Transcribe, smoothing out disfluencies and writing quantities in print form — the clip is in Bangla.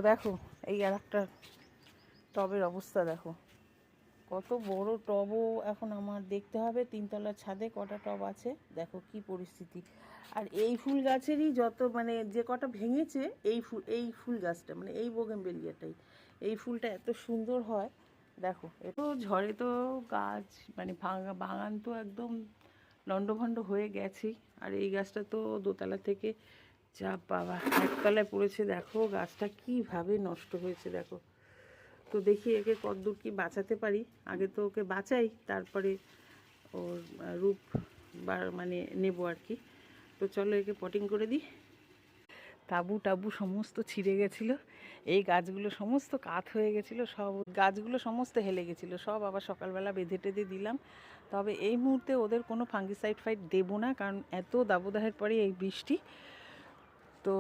দেখো এই আর একটা টবের অবস্থা দেখো, কত বড় টবও এখন আমার দেখতে হবে তিনতলার ছাদে কটা টব আছে, দেখো কি পরিস্থিতি। আর এই ফুল গাছেরই যত মানে যে কটা ভেঙেছে, এই ফুল গাছটা মানে এই বোগেনভেলিয়াটাই, এই ফুলটা এত সুন্দর হয় দেখো। এতো ঝড়ে তো গাছ মানে বাগান তো একদম লণ্ডভণ্ড হয়ে গেছেই। আর এই গাছটা তো দোতলা থেকে যা বাবা একতলায় পড়েছে, দেখো গাছটা কিভাবে নষ্ট হয়েছে দেখো। তো দেখি একে কতদূর কি বাঁচাতে পারি, আগে তো ওকে বাঁচাই তারপরে ওর রূপ মানে নেব আর কি। তো চলো একে পটিং করে দিই। তাবু টাবু সমস্ত ছিঁড়ে গেছিলো, এই গাছগুলো সমস্ত কাত হয়ে গেছিলো, সব গাছগুলো সমস্ত হেলে গেছিলো, সব আবার সকালবেলা বেঁধে টেঁধে দিলাম। তবে এই মুহূর্তে ওদের কোনো ফাঙ্গিসাইড ফাইট দেবো না, কারণ এত দাবদাহের পরে এই বৃষ্টি। তো